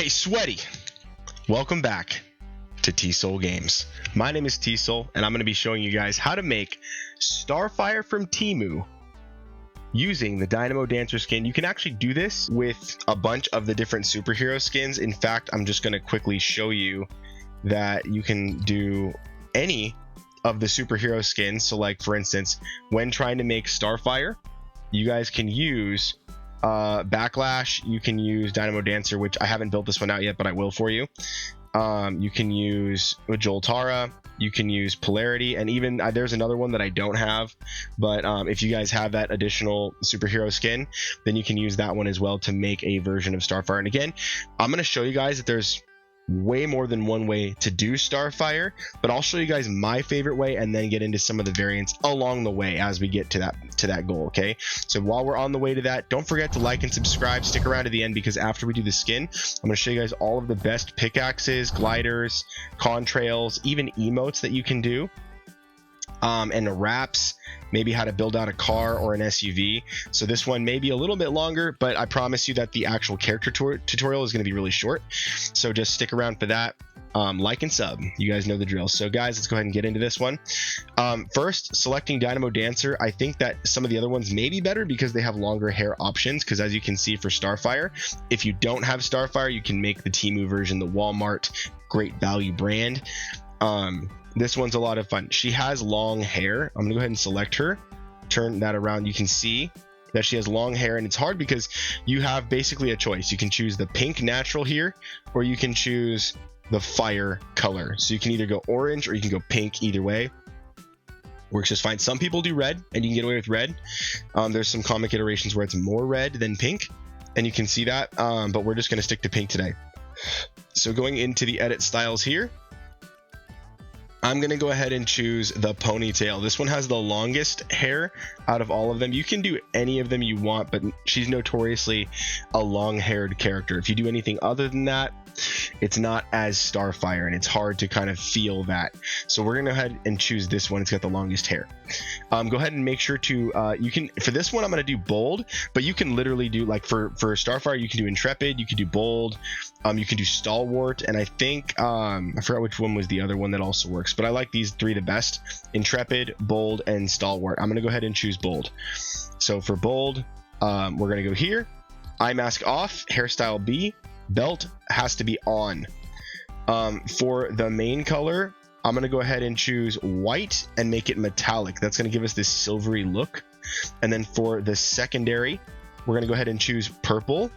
Hey Sweaty, welcome back to T-Soul Games. My name is T-Soul and I'm going to be showing you guys how to make Starfire from TEMU using the Dynamo Dancer skin. You can actually do this with a bunch of the different superhero skins. In fact, I'm just going to quickly show you that you can do any of the superhero skins. So like for instance, when trying to make Starfire, you guys can use Backlash, you can use Dynamo Dancer, which I haven't built this one out yet, but I will for you. You can use Joltara, you can use Polarity, and even there's another one that I don't have, but if you guys have that additional superhero skin, then you can use that one as well to make a version of Starfire. And again, I'm going to show you guys that there's way more than one way to do Starfire, but I'll show you guys my favorite way and then get into some of the variants along the way as we get to that goal. Okay, so while we're on the way to that, don't forget to like and subscribe. Stick around to the end because after we do the skin, I'm going to show you guys all of the best pickaxes, gliders, contrails, even emotes that you can do, and wraps, maybe how to build out a car or an SUV. So this one may be a little bit longer, but I promise you that the actual character tutorial is going to be really short. So just stick around for that. Like and sub, you guys know the drill. So guys, let's go ahead and get into this one. First, selecting Dynamo Dancer. I think that some of the other ones may be better because they have longer hair options, because as you can see for Starfire, if you don't have Starfire, you can make the TEMU version, the Walmart Great Value brand. This one's a lot of fun. She has long hair. I'm gonna go ahead and select her, turn that around. You can see that she has long hair, and it's hard because you have basically a choice. You can choose the pink natural here, or you can choose the fire color. So you can either go orange or you can go pink. Either way works just fine. Some people do red and you can get away with red. There's some comic iterations where it's more red than pink, and you can see that, but we're just going to stick to pink today. So going into the edit styles here, I'm going to go ahead and choose the ponytail. This one has the longest hair out of all of them. You can do any of them you want, but she's notoriously a long-haired character. If you do anything other than that, it's not as Starfire, and it's hard to kind of feel that. So we're going to go ahead and choose this one. It's got the longest hair. Go ahead and make sure to, you can, for this one, I'm going to do bold, but you can literally do, like for Starfire, you can do intrepid, you can do bold, you can do stalwart, and I think, I forgot which one was the other one that also works, but I like these three the best: intrepid, bold, and stalwart. I'm going to go ahead and choose bold. So for bold, we're going to go here, eye mask off, hairstyle B, belt has to be on. For the main color, I'm going to go ahead and choose white and make it metallic. That's going to give us this silvery look. And then for the secondary, we're going to go ahead and choose purple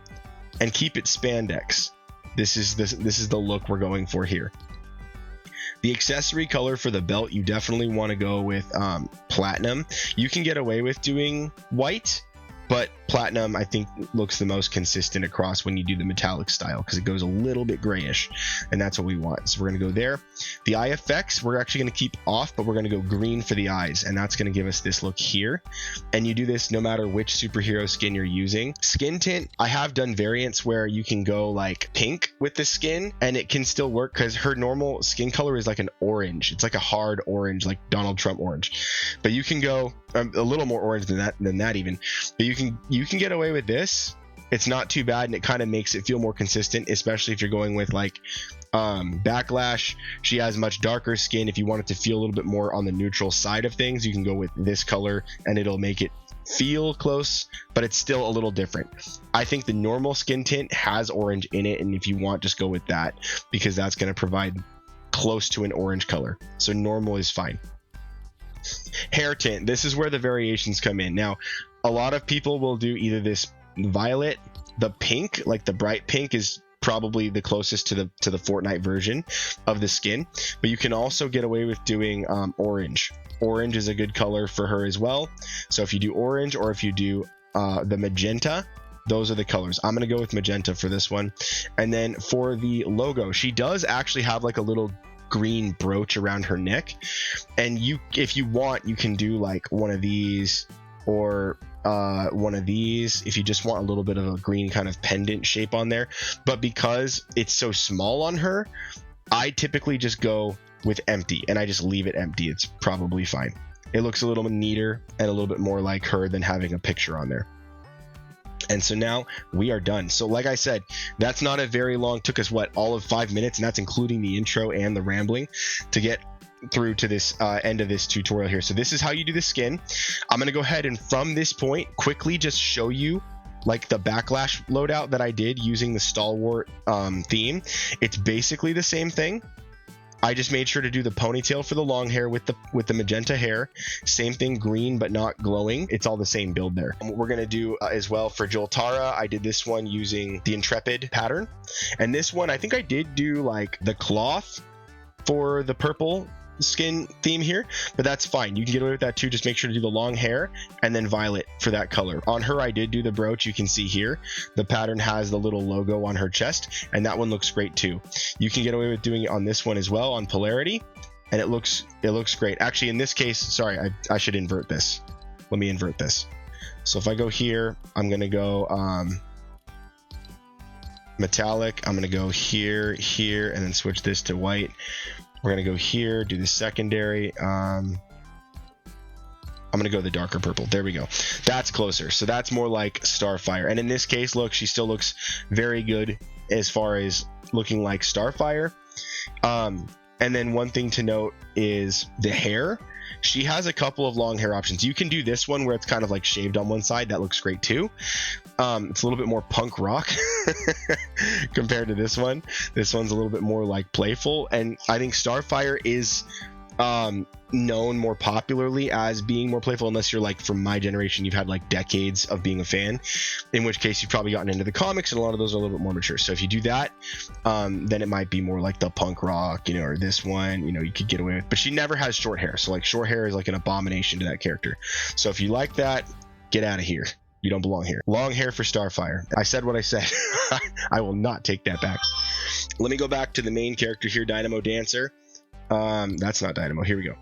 and keep it spandex. This is the look we're going for here. The accessory color for the belt, you definitely want to go with platinum. You can get away with doing white, but platinum I think looks the most consistent across when you do the metallic style, because it goes a little bit grayish, and that's what we want. So we're going to go there. The eye effects we're actually going to keep off, but we're going to go green for the eyes, and that's going to give us this look here. And you do this no matter which superhero skin you're using. Skin tint, I have done variants where you can go like pink with the skin and it can still work, because her normal skin color is like an orange. It's like a hard orange, like Donald Trump orange, but you can go a little more orange than that even, but you can get away with this. It's not too bad, and it kind of makes it feel more consistent, especially if you're going with like Backlash. She has much darker skin. If you want it to feel a little bit more on the neutral side of things, you can go with this color and it'll make it feel close, but it's still a little different. I think the normal skin tint has orange in it, and if you want, just go with that, because that's going to provide close to an orange color. So normal is fine. Hair tint, this is where the variations come in. Now, a lot of people will do either this violet, the pink, like the bright pink is probably the closest to the Fortnite version of the skin, but you can also get away with doing orange. Orange is a good color for her as well. So if you do orange, or if you do the magenta, those are the colors. I'm going to go with magenta for this one. And then for the logo, she does actually have like a little green brooch around her neck, and if you want, you can do like one of these or one of these if you just want a little bit of a green kind of pendant shape on there. But because it's so small on her, I typically just go with empty, and I just leave it empty. It's probably fine. It looks a little bit neater and a little bit more like her than having a picture on there. And so now we are done. So like I said, that's not a very long, took us what, all of 5 minutes, and that's including the intro and the rambling to get through to this end of this tutorial here. So this is how you do the skin. I'm going to go ahead and from this point quickly just show you like the backlash loadout that I did using the stalwart theme. It's basically the same thing. I just made sure to do the ponytail for the long hair with the magenta hair. Same thing, green but not glowing. It's all the same build there. What we're gonna do as well for Joltara, I did this one using the Intrepid pattern. And this one, I think I did do like the cloth for the purple skin theme here, but that's fine. You can get away with that too. Just make sure to do the long hair and then violet for that color. On her, I did do the brooch. You can see here the pattern has the little logo on her chest, and that one looks great too. You can get away with doing it on this one as well on polarity, and it looks great. Actually, in this case, sorry, I should invert this. Let me invert this. So if I go here, I'm gonna go metallic. I'm gonna go here, and then switch this to white. We're gonna go here, do the secondary. I'm gonna go the darker purple. There we go. That's closer. So that's more like Starfire. And in this case, look, she still looks very good as far as looking like Starfire. And then one thing to note is the hair. She has a couple of long hair options. You can do this one where it's kind of like shaved on one side. That looks great too. It's a little bit more punk rock compared to this one. This one's a little bit more like playful. And I think Starfire is known more popularly as being more playful, unless you're like from my generation, you've had like decades of being a fan, in which case you've probably gotten into the comics, and a lot of those are a little bit more mature. So if you do that, then it might be more like the punk rock, you know, or this one, you know, you could get away with. But she never has short hair, so like short hair is like an abomination to that character. So if you like that, get out of here. You don't belong here. Long hair for Starfire. I said what I said. I will not take that back. Let me go back to the main character here, Dynamo Dancer. That's not Dynamo. Here we go.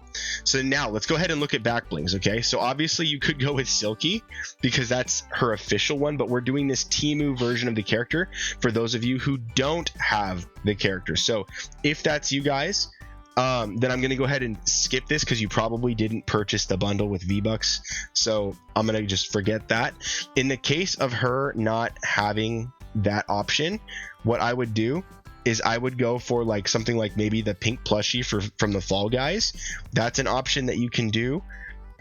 So now let's go ahead and look at back blings. Okay, so obviously you could go with Silky because that's her official one, but we're doing this TEMU version of the character for those of you who don't have the character. So if that's you guys, then I'm going to go ahead and skip this because you probably didn't purchase the bundle with V-Bucks. So I'm going to just forget that. In the case of her not having that option, what I would do is I would go for like something like maybe the pink plushie from the Fall Guys. That's an option that you can do.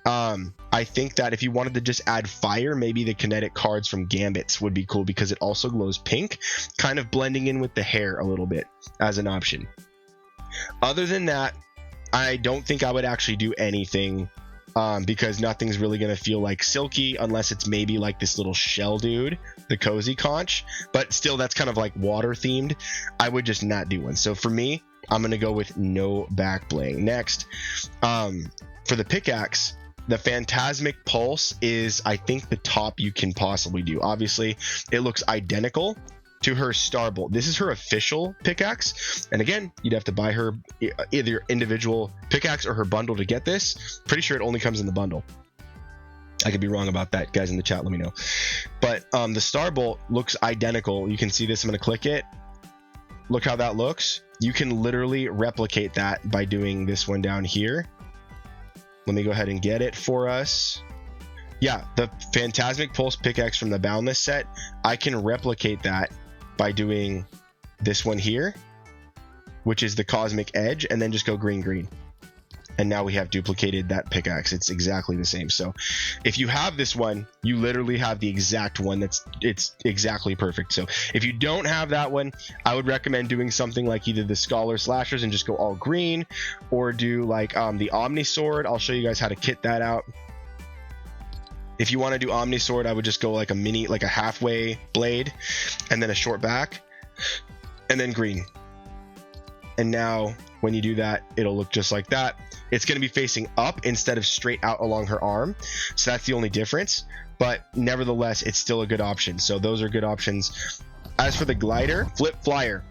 I think that if you wanted to just add fire, maybe the kinetic cards from Gambits would be cool because it also glows pink, kind of blending in with the hair a little bit as an option. Other than that, I don't think I would actually do anything because nothing's really going to feel like Silky unless it's maybe like this little shell dude, the cozy conch, but still that's kind of like water themed. I would just not do one. So for me, I'm going to go with no back bling. Next, for the pickaxe, the Phantasmic Pulse is, I think, the top you can possibly do. Obviously, it looks identical to her Starbolt. This is her official pickaxe, and again, you'd have to buy her either individual pickaxe or her bundle to get this. Pretty sure it only comes in the bundle. I could be wrong about that. Guys in the chat, let me know. But the Starbolt looks identical. You can see this. I'm going to click it. Look how that looks. You can literally replicate that by doing this one down here. Let me go ahead and get it for us. Yeah, the Phantasmic Pulse pickaxe from the Boundless set, I can replicate that by doing this one here, which is the Cosmic Edge, and then just go green, green. And now we have duplicated that pickaxe. It's exactly the same. So if you have this one, you literally have the exact one. It's exactly perfect. So if you don't have that one, I would recommend doing something like either the Scholar Slashers and just go all green, or do like the Omni Sword. I'll show you guys how to kit that out. If you want to do Omni Sword, I would just go like a mini, like a halfway blade, and then a short back, and then green. And now when you do that, it'll look just like that. It's going to be facing up instead of straight out along her arm. So that's the only difference, but nevertheless, it's still a good option. So those are good options. As for the glider, Flip Flyer.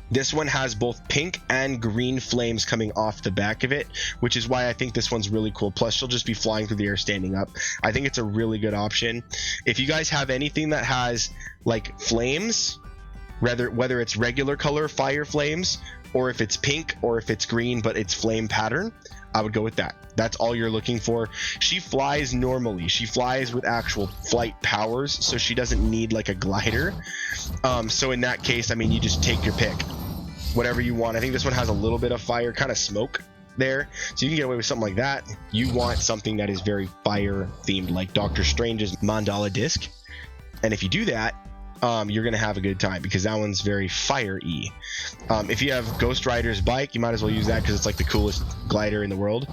This one has both pink and green flames coming off the back of it, which is why I think this one's really cool. Plus, she'll just be flying through the air standing up. I think it's a really good option. If you guys have anything that has like flames, whether it's regular color fire flames, or if it's pink, or if it's green but it's flame pattern, I would go with that. That's all you're looking for. She flies normally. She flies with actual flight powers, so she doesn't need like a glider. So in that case, I mean, you just take your pick, whatever you want. I think this one has a little bit of fire, kind of smoke there, so you can get away with something like that. You want something that is very fire themed, like Doctor Strange's mandala disc, and if you do that, you're gonna have a good time, because that one's very fire-y. If you have Ghost Rider's bike, you might as well use that, because it's like the coolest glider in the world.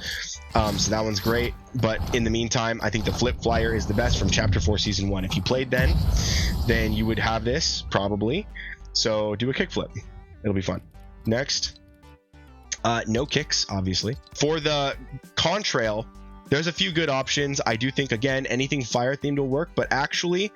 So that one's great, but in the meantime, I think the Flip Flyer is the best from Chapter 4 Season 1. If you played then you would have this, probably. So do a kickflip. It'll be fun. Next, no kicks, obviously. For the Contrail, there's a few good options. I do think, again, anything fire themed will work, but actually,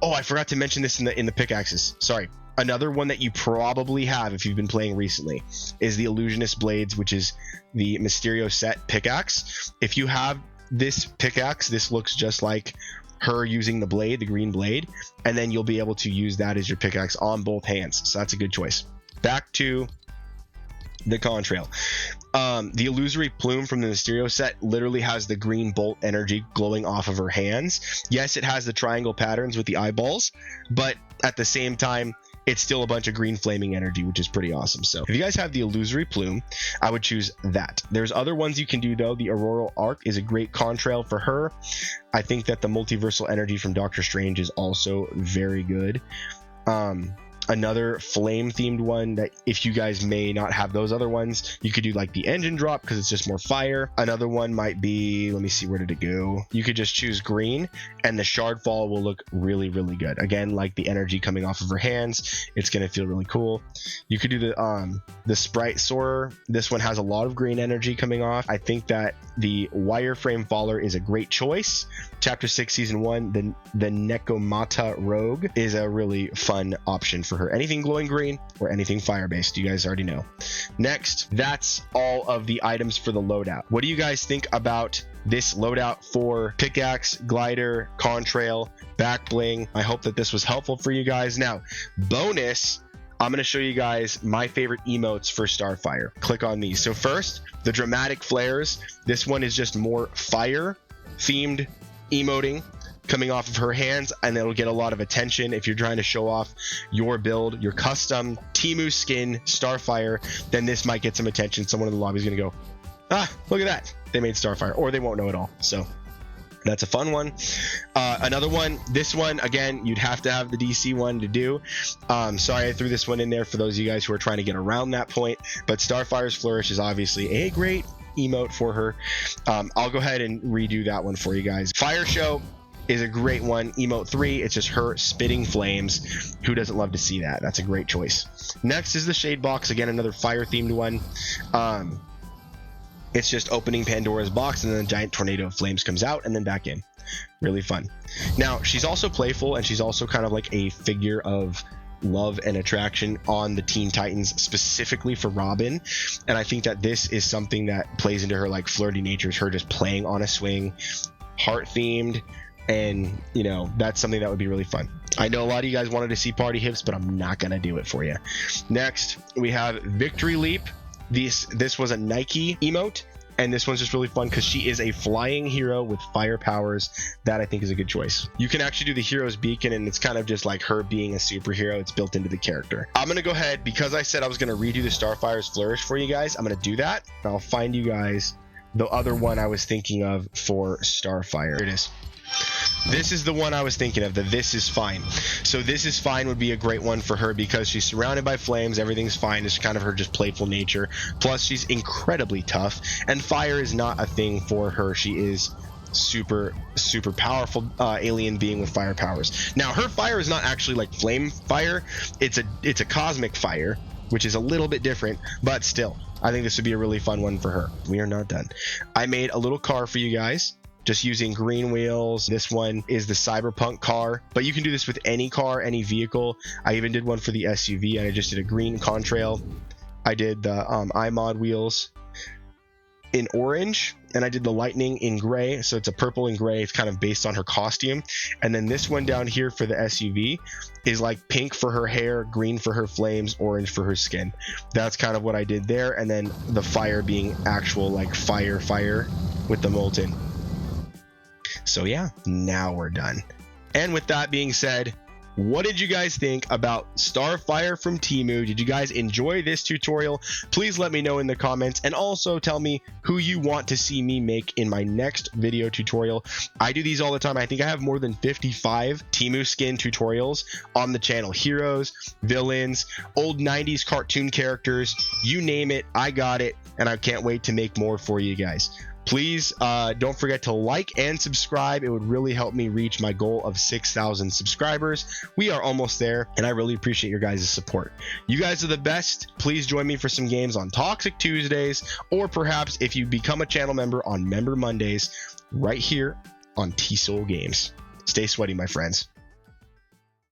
oh, I forgot to mention this in the pickaxes. Sorry. Another one that you probably have if you've been playing recently is the Illusionist Blades, which is the Mysterio set pickaxe. If you have this pickaxe, this looks just like her using the blade, the green blade, and then you'll be able to use that as your pickaxe on both hands. So that's a good choice. Back to the Contrail. The Illusory Plume from the Mysterio set literally has the green bolt energy glowing off of her hands. Yes, it has the triangle patterns with the eyeballs, but at the same time, it's still a bunch of green flaming energy, which is pretty awesome. So if you guys have the Illusory Plume, I would choose that. There's other ones you can do, though. The Auroral Arc is a great contrail for her. I think that the Multiversal Energy from Doctor Strange is also very good. Another flame themed one that, if you guys may not have those other ones, you could do like the Engine Drop, because it's just more fire. Another one might be, let me see, where did it go? You could just choose green, and the Shard Fall will look really, really good. Again, like the energy coming off of her hands, it's gonna feel really cool. You could do the Sprite Soarer. This one has a lot of green energy coming off. I think that the Wireframe Faller is a great choice. Chapter 6 Season 1, the Nekomata Rogue is a really fun option for her. Anything glowing green or anything fire based, you guys already know. Next, that's all of the items for the loadout. What do you guys think about this loadout for Pickaxe, Glider, Contrail, Back Bling? I hope that this was helpful for you guys. Now, bonus, I'm going to show you guys my favorite emotes for Starfire. Click on these. So first, the Dramatic Flares. This one is just more fire themed emoting coming off of her hands, and it'll get a lot of attention if you're trying to show off your build, your custom TEMU skin Starfire. Then this might get some attention. Someone in the lobby is going to go, ah, look at that, they made Starfire, or they won't know at all. So that's a fun one. Another one, this one, again, you'd have to have the DC one to do. Sorry I threw this one in there for those of you guys who are trying to get around that point, but Starfire's Flourish is obviously a great emote for her. I'll go ahead and redo that one for you guys. Fire Show is a great one. Emote 3, it's just her spitting flames. Who doesn't love to see that? That's a great choice. Next is the Shade Box, again, another fire themed one. It's just opening Pandora's box, and then a giant tornado of flames comes out and then back in. Really fun. Now, she's also playful, and she's also kind of like a figure of love and attraction on the Teen Titans, specifically for Robin. And I think that this is something that plays into her like flirty nature, is her just playing on a swing, heart themed, and you know, that's something that would be really fun. I know a lot of you guys wanted to see party hips, but I'm not gonna do it for you. Next, we have Victory Leap. This was a Nike emote, and this one's just really fun because she is a flying hero with fire powers. That I think is a good choice. You can actually do the Hero's Beacon, and it's kind of just like her being a superhero. It's built into the character. I'm gonna go ahead, because I said I was gonna redo the Starfire's Flourish for you guys. I'm gonna do that. I'll find you guys the other one I was thinking of for Starfire. Here it is. This is the one I was thinking of, the This Is Fine. So This Is Fine would be a great one for her because she's surrounded by flames, everything's fine. It's kind of her just playful nature. Plus she's incredibly tough, and fire is not a thing for her. She is super powerful alien being with fire powers. Now her fire is not actually like flame fire, it's a cosmic fire, which is a little bit different, but still I think this would be a really fun one for her. We are not done. I made a little car for you guys, just using green wheels. This one is the Cyberpunk car, but you can do this with any car, any vehicle. I even did one for the SUV, and I just did a green Contrail. I did the iMod wheels. in orange, and I did the lightning in gray, so it's a purple and gray. It's kind of based on her costume. And then this one down here for the SUV is like pink for her hair, green for her flames, orange for her skin. That's kind of what I did there. And then the fire being actual like fire with the molten. So yeah, now we're done. And with that being said, what did you guys think about Starfire from TEMU? Did you guys enjoy this tutorial? Please let me know in the comments, and also tell me who you want to see me make in my next video tutorial. I do these all the time. I think I have more than 55 TEMU skin tutorials on the channel. Heroes, villains, old 90s cartoon characters, you name it, I got it, and I can't wait to make more for you guys. Please don't forget to like and subscribe. It would really help me reach my goal of 6,000 subscribers. We are almost there, and I really appreciate your guys' support. You guys are the best. Please join me for some games on Toxic Tuesdays, or perhaps if you become a channel member on Member Mondays, right here on TSoul Games. Stay sweaty, my friends.